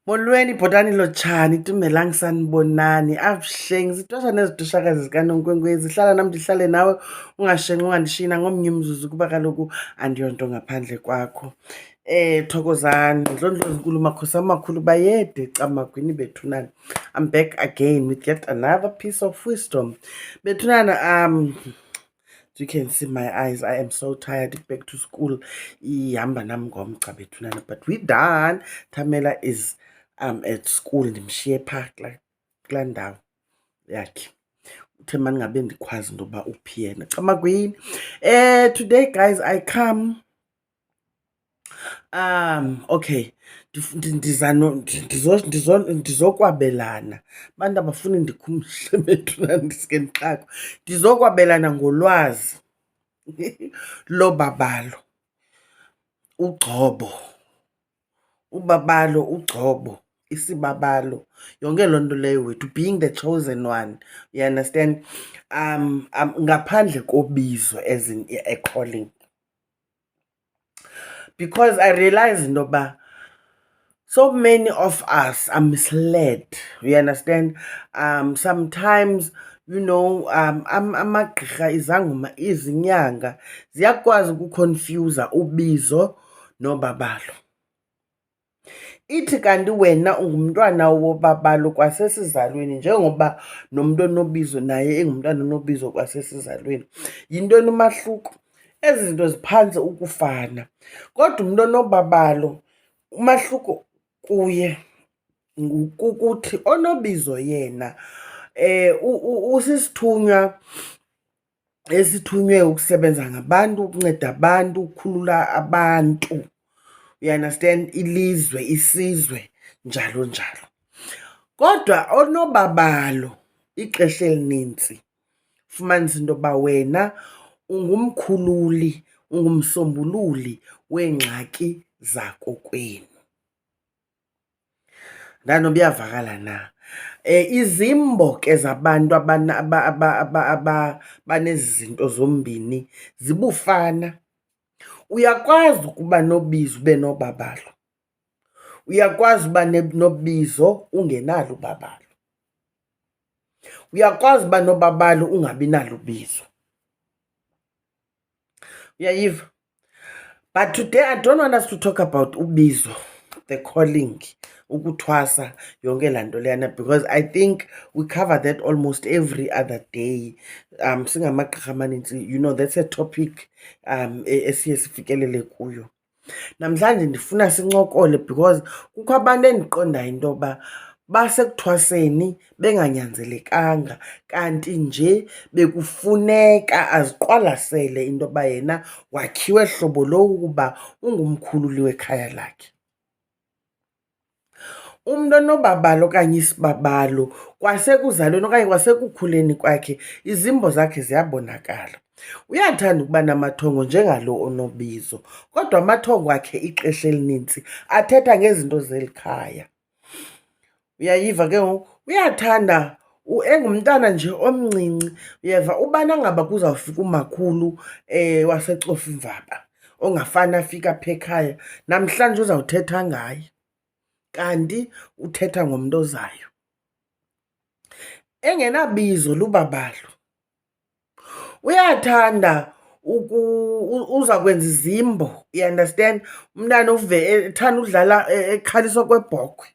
Molweni bhotani lotshani tumelanga sanibonani abuhleng zitosha nezitoshakazi zikaNonkwenkwezi hlala nam ndihlale nawe ungashenxi ungandishiyi ngomnye umzuzu kuba kaloku andiyonto ngaphandle kwakho. Thokozani ndlondlo zinkulu makhosi amakhulu bayede camagwini bethunana. I'm back again with yet another piece of wisdom. Bethunana, you can see my eyes. I am so tired. Back to school. Ihamba nam ngomgca bethunana. But we done. Tamela is at school. Ndimshiye phaa kulaa ndawo yakhe. Uthe mandingabe ndikhwazi intoba uphi yena. Camagwini. Today, guys, I come. Okay. Ndizokwabelana bantu abafuni ndikhumbule bethunana ndiske ndixakwe. Ndizokwabelana ngolwazi lobabalo, Ugcobo, Ubabalo, Ugcobo, isibabalo, yonke loo nto leyo wethu, being the chosen one, you understand? Ngaphandle kobizo as in a calling, because I realize intoba so many of us are misled, you understand? Sometimes, you know, amagqirha, izangoma, izinyanga ziyakwazi ukukonfyuza ubizo nobabalo. Ithi kanti wena ungumntwana wobabalo kwasesizalweni njengoba nomntu onobizo naye engumntwana onobizo kwasesizalweni. Yintoni umahluko? Ezi zinto ziphantse ukufana, kodwa umntu onobabalo umahluko kuye kukuthi onobizo yena usisithunywa esithunywe ukusebenza ngabantu, ukunceda abantu, ukukhulula abantu, you understand, ilizwe, isizwe, njalo njalo. Kodwa onobabalo ixesha elinintsi fumanisa into yoba wena ungumkhululi, ungumsombululi weengxaki zakokwenu. Ndanoba iyavakala na? Izimbo ke zabantu banezi zinto zombini zibufana. Uyakwazi ukuba nobizo ube nobabalo, uyakwazi uba nobizo ungenalo ubabalo, uyakwazi uba nobabalo ungabi nalo ubizo. Uyayiva? But today I don't want us to talk about ubizo, the calling, ukuthwasa, yonke laa nto leyana, because I think we cover that almost every other day. Singamagqirha amanintsi, you know, that's a topic esiye sifikelele kuyo. Namhlanje ndifuna sincokole because kukho abantu endiqondayo into yoba basekuthwaseni benganyanzelekanga, kanti nje bekufuneka aziqwalasele into yoba yena wakhiwe hlobo lokuba ungumkhululi wekhaya lakhe. Umntu onobabalo okanye isibabalo kwasekuzalweni okanye kwasekukhuleni kwakhe izimbo zakhe ziyabonakala. Uyathanda ukuba namathongo njengalo onobizo, kodwa amathongo akhe ixesha elinintsi athetha ngezinto zeli khaya. Uyayiva ke ngoku? Uyathanda engumntana nje omncinci, uyeva, ubana ngaba kuzawufika umakhulu waseCofimvaba ongafani afika apha ekhaya, namhlanje uzawuthetha ngaye, kanti uthetha ngomntu ozayo. Engenabizo lubabalo. Uyathanda uza kwenza izimbo, you understand? Umntana ethanda udlala ekhaliswa kwebhokhwe,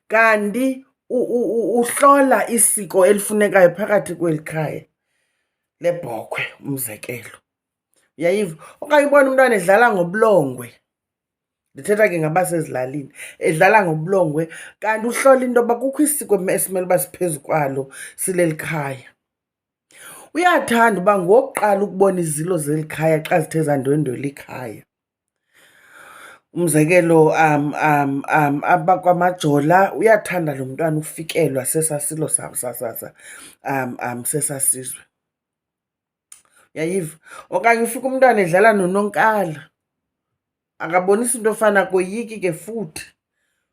kanti uhlola isiko elifunekayo phakathi kweli khaya lebhokhwe, umzekelo. Uyayiva? Okanye ubona umntwana edlala ngobulongwe, ndithetha ke ngabasezilalini, edlala ngobulongwe, kanti uhlola into yoba kukho isiko esimele uba siphezu kwalo sileli khaya. Uyathanda uba ngokuqala ukubona izilo zeli khaya xa zithe zandwendwela ikhaya. Umzekelo, abakwamajola uyathanda lo mntwana ufikelwa sesasilo sesasizwe. Uyayiva? Okanye ufika umntwana edlala nononkala, akabonisi into ofana koyiki ke futhi.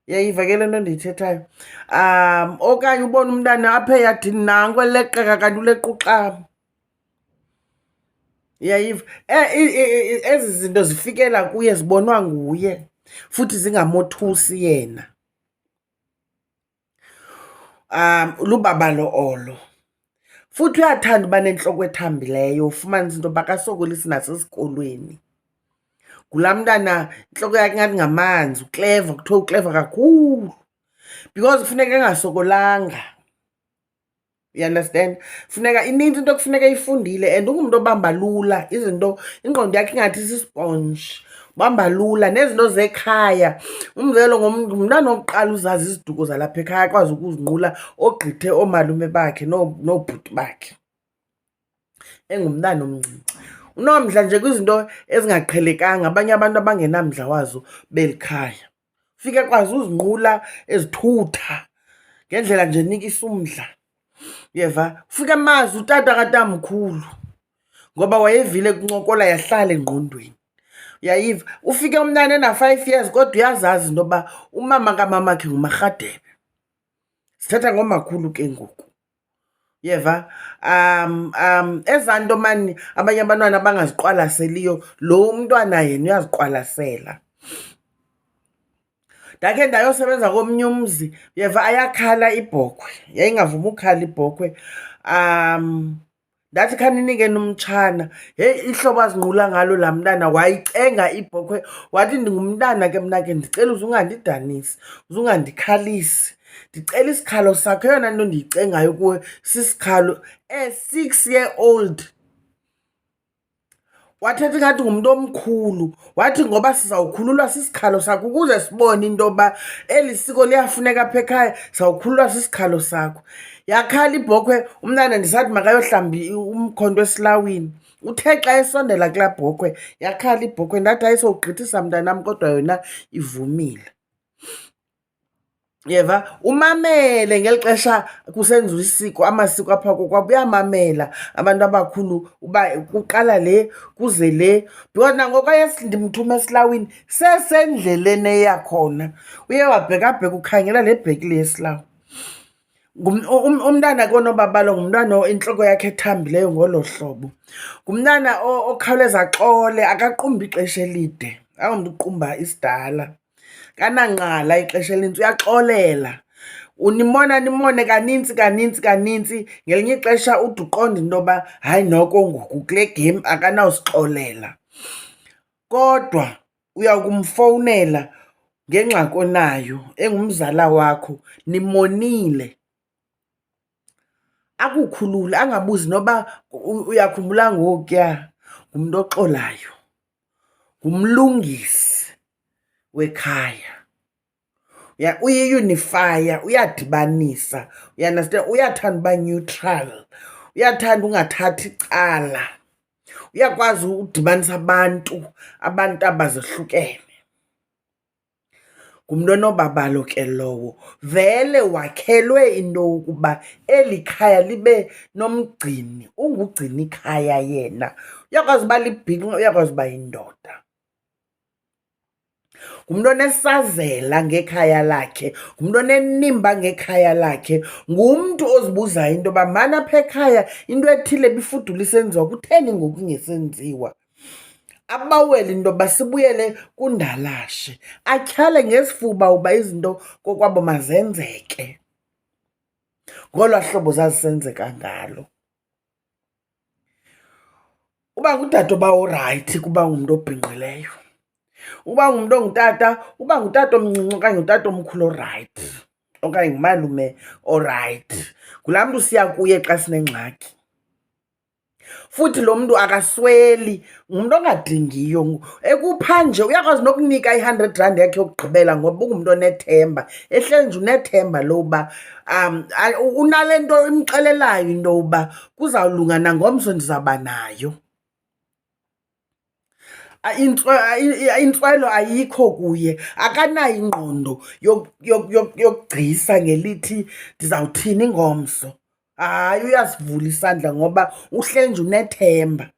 Uyayiva ke le nto ndiyithethayo? Okanye ubone umntana apha eyadini nanko eleqeka kanti uleqa uxam. Uyayiva? Ezi zinto zifikela kuye, zibonwa nguye, futhi zingamothusi yena. Lubabalo olo. Futhi uyathanda uba nentloko ethambileyo, ufumanisa into yoba akasokolisi nasesikolweni. Ngulaa mntana intloko yakhe ingathi ngamanzi, ukleva, kuthiwa ukleva kakhulu because kufuneka engasokolanga. You understand? Funeka inintsi into kufuneka eyifundile and ungumntu obamba lula izinto, ingqondo yakhe ingathi sisponji. Ubamba lula nezinto zekhaya. Umzekelo, ngumntana wokuqala uzazi iziduko zalapha ekhaya, akwazi ukuzinqula ogqithe oomalume bakhe noobhuti bakhe. Engumntana omncinci. Unomdla nje kwizinto ezingaqhelekanga, abanye abantu abangenamdla wazo beli khaya. Ufike ekwazi uzinqula, ezithutha ngendlela nje enikisa umdla. Uyeva? Ufike emazi utata katamkhulu ngoba wayevile kuncokola yahlala engqondweni. Uyayiva? Ufike umntana ena-5 years kodwa uyazazi into yoba umama kamamakhe nguMarhadebe. Sithetha ngomakhulu ke ngoku. Uyeva? Ezaa nto mani abanye abantwana abangaziqwalaseliyo, lo umntwana yena uyaziqwalasela. Ndakhe ndayosebenza komnye umzi, uyeva, ayakhala ibhokhwe, yayingavumi ukhala ibhokhwe. Ndathi khaninike umtshana, heyi, ihlobo azinqula ngalo laa mntana wayicenga ibhokhwe, wathi ndingumntana ke mna ke ndicela uze ungandidanisi, uze ungandikhalisi. Ndicela isikhalo sakho, eyona nto ndiyicengayo kuwe sisikhalo. 6-year-old. Wathetha ingathi ngumntu omkhulu, wathi ngoba sizawukhululwa sisikhalo sakho ukuze sibone into yoba eli siko liyafuneka apha ekhaya, sizawukhululwa sisikhalo sakho. Yakhala ibhokhwe, umntana ndisathi makayohlamba umkhonto esilawini. Uthe xa esondela kulaa bhokhwe, yakhala ibhokhwe, ndathi ayisowugqithisa mntanam kodwa yona ivumile. Yeva? Umamele ngeli xesha kusenziwa isiko, amasiko apha kokwabo, uyamamela abantu abakhulu uba kuqala le kuze le. Because nangoku ndimthuma esilawini sesendleleni eya khona, uye wabhekabheka ukhangela le bhekile yesilawu. Umntana koNobabalo ngumntana intloko yakhe ethambileyo ngolo hlobo. Ngumntana okhawuleza axole, akaqumbi ixesha elide, angumntu uqumba isidala. Kanangqala ixesha elinintsi, uyaxolela. Nimone kanintsi, ngelinye ixesha ude uqonde into yoba hayi noko ngoku kule game akanawusixolela. Kodwa uya kumfowunela ngengxaki onayo, engumzala wakho, nimonile, akukhulule, angabuzi noba uyakhumbula ngokuya. Ngumntu oxolayo, ngumlungisi wekhaya. Uyiyunifaya, uyadibanisa, uyandastand, uyathanda uba neutral, uyathanda ungathathi icala, uyakwazi udibanisa abantu abazohlukene. Ngumntu oNobabalo ke lowo. Vele wakhelwe into yokuba eli khaya libe nomgcini, ungugcina ikhaya yena. Uyakwazi uba libhinqa, uyakwazi uba yindoda. Ngumntu onesazela ngekhaya lakhe, ngumntu onenimba ngekhaya lakhe, ngumntu ozibuzayo into yoba mani apha ekhaya into ethile bifudula isenziwa, kutheni ngoku ingesenziwa. Abawele into yoba sibuyele kundalashe, atyhale ngesifuba uba izinto kokwabo mazenzeke ngolwaa hlobo zazisenzeka ngalo. Uba ngutata oba orayithi kuba ngumntu obhinqileyo. Uba ngumntu ongutata, uba ngutata omncinci okanye ngutata omkhulu orayithi, okanye ngumalume orayithi, ngulaa mntu siya kuye xa sinengxaki. Futhi lo mntu akasweli, ngumntu ongadingiyo. Ekupha nje uyakwazi nokunika i-R100 yakhe yokugqibela ngoba ungumntu onethemba. Ehleli nje unethemba loba unale nto imxelelayo into yoba kuzawulunga, nangomso ndizawuba nayo. Intswelo ayikho kuye, akanayo ingqondo yokugcisa ngelithi ndizawuthini ngomso. Hayi, uyasivula isandla ngoba uhleli nje unethemba.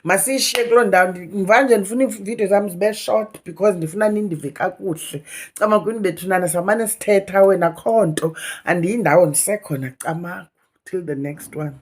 Masiyishiye kuloo ndawo. Mvanje ndifuna iividiyo zam zibe short because ndifuna nindive kakuhle. Camakwini bethunana samane sithetha, wena akho nto, andiyindawo ndisekhona camaku. Till the next one.